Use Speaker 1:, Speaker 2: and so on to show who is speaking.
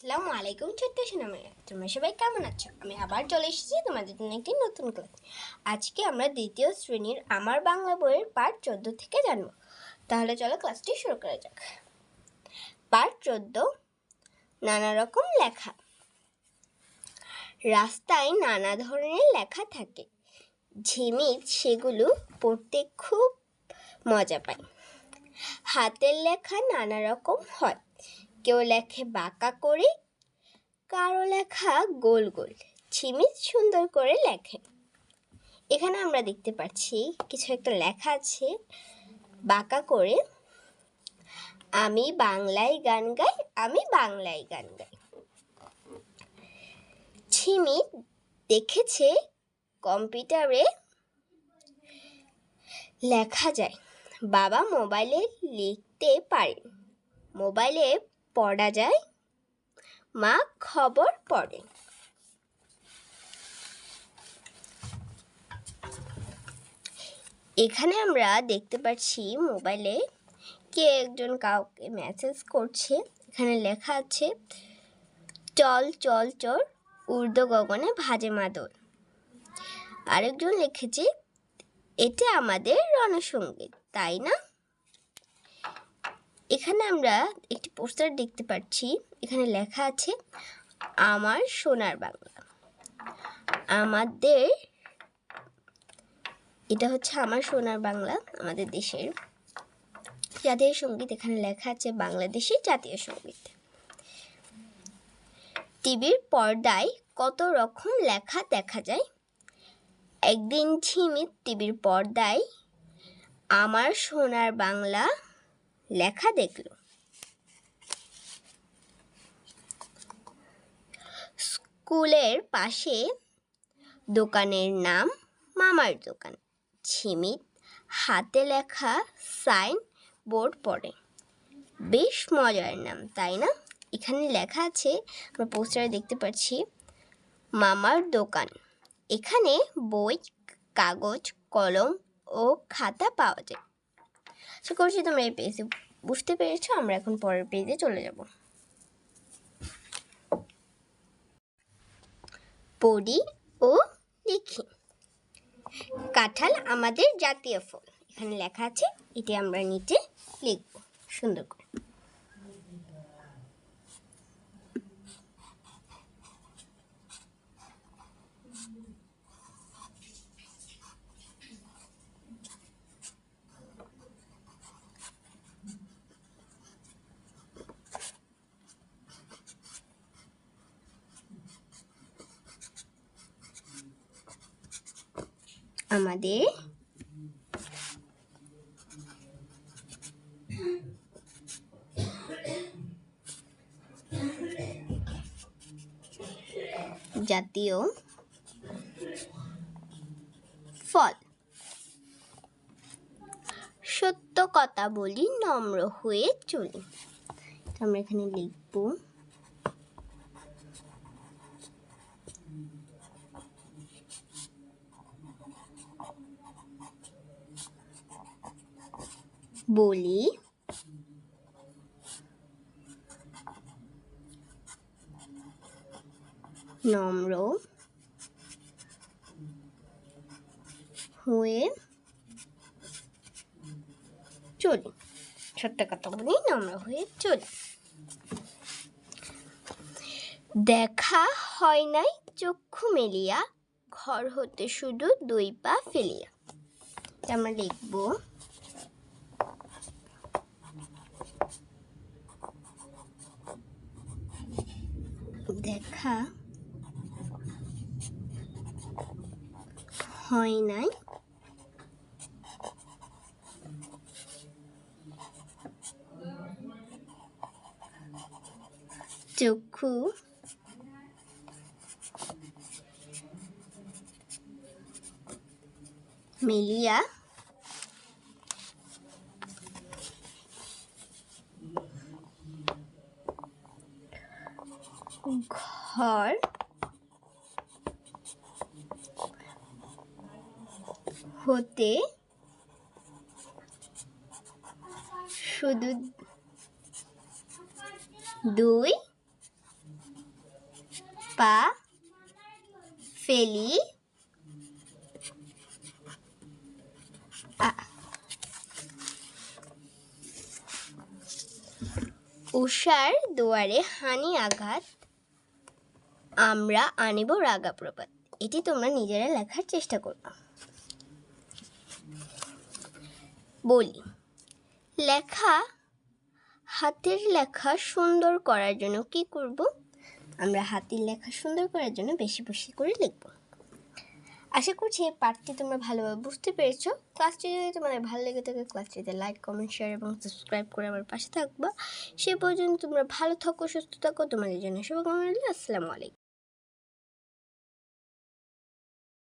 Speaker 1: আসসালামু আলাইকুম ছোট্ট সোনামণিরা, তোমরা সবাই কেমন আছো? আমি আবার চলে এসেছি তোমাদের জন্য একটি নতুন ক্লাস। আজকে আমরা দ্বিতীয় শ্রেণীর আমার বাংলা বইয়ের পাঠ 14 থেকে জানব। তাহলে চলো ক্লাসটি শুরু করা যাক। পাঠ 14, নানা রকম লেখা। রাস্তায় নানা ধরনের লেখা থাকে। ঝিমির সেগুলো পড়তে খুব মজা পায়। হাতের লেখা নানা রকম হয়। কেউ লেখে বাঁকা করে, কারো লেখা গোল গোল। ঝিমি সুন্দর করে লেখে। এখানে আমরা দেখতে পাচ্ছি কিছু একটা লেখা আছে বাঁকা করে, আমি বাংলায় গান গাই, আমি বাংলায় গান গাই। ঝিমি দেখেছে কম্পিউটারে লেখা যায়। বাবা মোবাইলে লিখতে পারে, মোবাইলে পড়া যায়, মা খবর পড়ে। এখানে আমরা দেখতে পাচ্ছি মোবাইলে কে একজন কাউকে মেসেজ করছে। এখানে লেখা আছে, চল চল চল ঊর্ধ্ব গগনে ভাজে মাদল। আরেকজন লিখেছে, এটা আমাদের রণসঙ্গীত, তাই না? এখানে আমরা একটি পোস্টার দেখতে পাচ্ছি। এখানে লেখা আছে, আমার সোনার বাংলা। আমাদের এটা হচ্ছে আমার সোনার বাংলা, আমাদের দেশের জাতীয় সঙ্গীত। এখানে লেখা আছে বাংলাদেশের জাতীয় সঙ্গীত। টিভির পর্দায় কত রকম লেখা দেখা যায়। একদিন ঝিমি টিভির পর্দায় আমার সোনার বাংলা লেখা দেখল। স্কুলের পাশে দোকানের নাম মামার দোকান। ঝিমি হাতে লেখা সাইন বোর্ড পড়ে। বেশ মজার নাম, তাই না? এখানে লেখা আছে, আমরা পোস্টারে দেখতে পাচ্ছি, মামার দোকান। এখানে বই, কাগজ, কলম ও খাতা পাওয়া যায়। আশা করছি তোমরা এই পেজে বুঝতে পেরেছো। আমরা এখন পরের পেজে চলে যাব। পড়ি ও লিখি। কাঁঠাল আমাদের জাতীয় ফল। এখানে লেখা আছে, এটি আমরা নিচে লিখব সুন্দর করে। আমাদের জাতীয় ফল। সত্য কথা বলি, নম্র হয়ে চলি। আমরা এখানে লিখব, বলি নম্র হয়ে চলি। সত্য কথা বলি, নম্র হয়ে চলি। দেখা হয় নাই চক্ষু মেলিয়া, ঘর হতে শুধু 2 পা ফেলিয়া। আমরা লিখব, দেখা হয় নাই চক্ষু মেলিয়া ঘর হতে শুধু 2 পা ফেলি উষার দুয়ারে হানি আঘাত আমরা আনিব রাগা প্রভাত। এটি তোমরা নিজেরা লেখার চেষ্টা করবে। বলি, লেখা হাতের লেখা সুন্দর করার জন্য কি করব? আমরা হাতের লেখা সুন্দর করার জন্য বেশি বেশি করে লিখব। আশা করছি এই পাঠটি তোমরা ভালোভাবে বুঝতে পেরেছো। ক্লাসটি যদি তোমাদের ভালো লেগে থাকে ক্লাসটিতে লাইক, কমেন্ট, শেয়ার এবং সাবস্ক্রাইব করে আমার পাশে থাকবা। সে পর্যন্ত তোমরা ভালো থাকো, সুস্থ থাকো। তোমাদের জন্য শুভকামনা রইল। আসসালামু আলাইকুম।